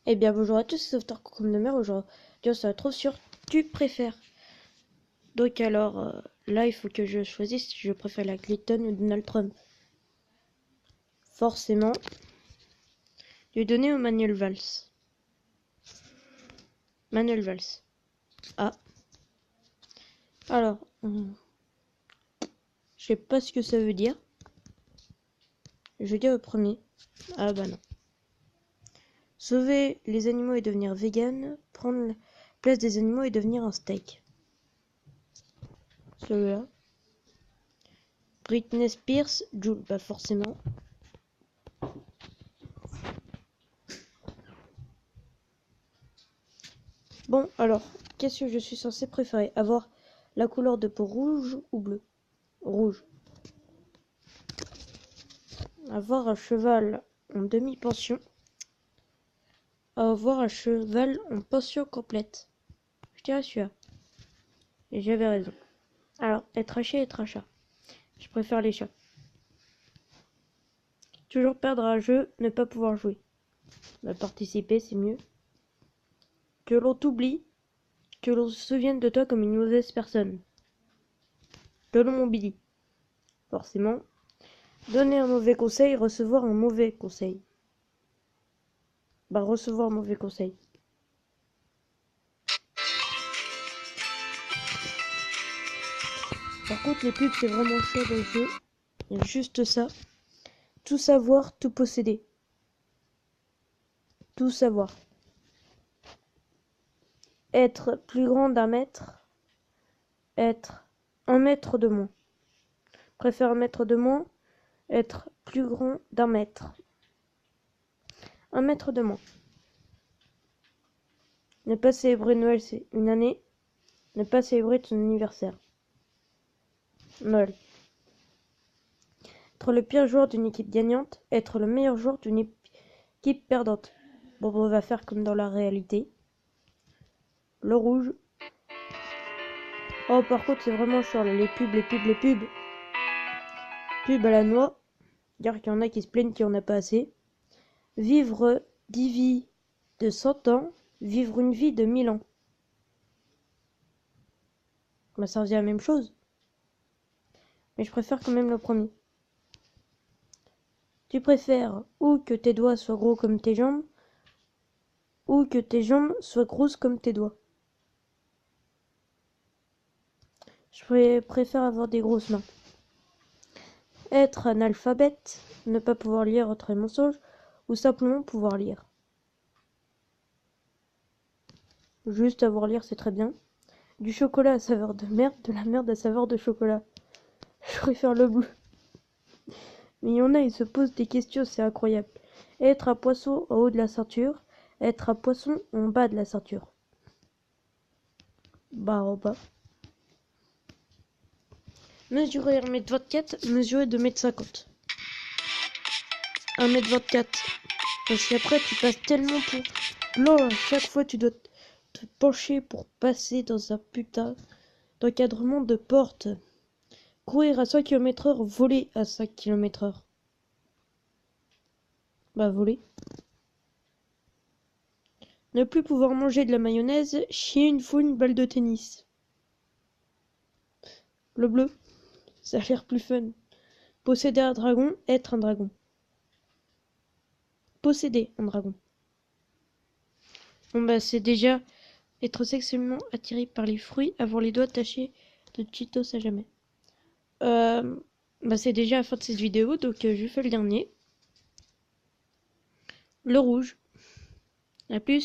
Eh bien bonjour à tous, c'est Sauveteur comme de mer. Aujourd'hui on se retrouve sur Tu préfères. Donc alors là il faut que je choisisse si je préfère la Clinton ou Donald Trump. Forcément, lui donner au Manuel Valls. Manuel Valls. Ah. Alors, je sais pas ce que ça veut dire. Je vais dire au premier. Ah bah non. Sauver les animaux et devenir vegan. Prendre la place des animaux et devenir un steak. Celui-là. Britney Spears, Jules, bah forcément. Bon, alors, qu'est-ce que je suis censé préférer? Avoir la couleur de peau rouge ou bleu? Rouge. Avoir un cheval en demi-pension. Avoir un cheval en pension complète. Je dirais celui-là. Et j'avais raison. Alors, être un chien, être un chat. Je préfère les chats. Toujours perdre à un jeu, ne pas pouvoir jouer. Bah, participer, c'est mieux. Que l'on t'oublie, que l'on se souvienne de toi comme une mauvaise personne. Que l'on m'oublie. Forcément. Donner un mauvais conseil, recevoir un mauvais conseil. Bah, recevoir un mauvais conseil. Par contre, les pubs, c'est vraiment chaud dans le jeu. Il y a juste ça. Tout savoir, tout posséder. Tout savoir. Être plus grand d'un mètre. Être 1 mètre de moins. Préfère 1 mètre de moins. Être plus grand d'un mètre. 1 mètre de moins. Ne pas célébrer Noël, c'est une année. Ne pas célébrer ton anniversaire. Noël. Être le pire joueur d'une équipe gagnante. Être le meilleur joueur d'une équipe perdante. Bon, on va faire comme dans la réalité. Le rouge. Oh, par contre, c'est vraiment chiant, là. Les pubs. Pub à la noix. Dire qu'il y en a qui se plaignent qu'il n'y en a pas assez. Vivre 10 vies de 100 ans. Vivre une vie de 1000 ans. Bah, ça revient à la même chose. Mais je préfère quand même le premier. Tu préfères ou que tes doigts soient gros comme tes jambes, ou que tes jambes soient grosses comme tes doigts. Je préfère avoir des grosses mains. Être analphabète, ne pas pouvoir lire autre mensonge, ou simplement pouvoir lire. Juste avoir lire, c'est très bien. Du chocolat à saveur de merde, de la merde à saveur de chocolat. Je préfère le bleu. Mais il y en a, ils se posent des questions, c'est incroyable. Être un poisson en haut de la ceinture, être un poisson en bas de la ceinture. Bah en bas. Mesurer 1m24, mesurer 2m50. 1m24. Parce qu'après, tu passes tellement pour blanc, à chaque fois, tu dois te pencher pour passer dans un putain d'encadrement de porte. Courir à 5 km/h, voler à 5 km/h. Bah, voler. Ne plus pouvoir manger de la mayonnaise, chier une fois une balle de tennis. Le bleu, ça a l'air plus fun. Posséder un dragon, être un dragon. Posséder un dragon. Bon bah c'est déjà être sexuellement attiré par les fruits, avoir les doigts tachés de Cheetos à jamais. Bah c'est déjà la fin de cette vidéo, donc je fais le dernier. Le rouge. À plus.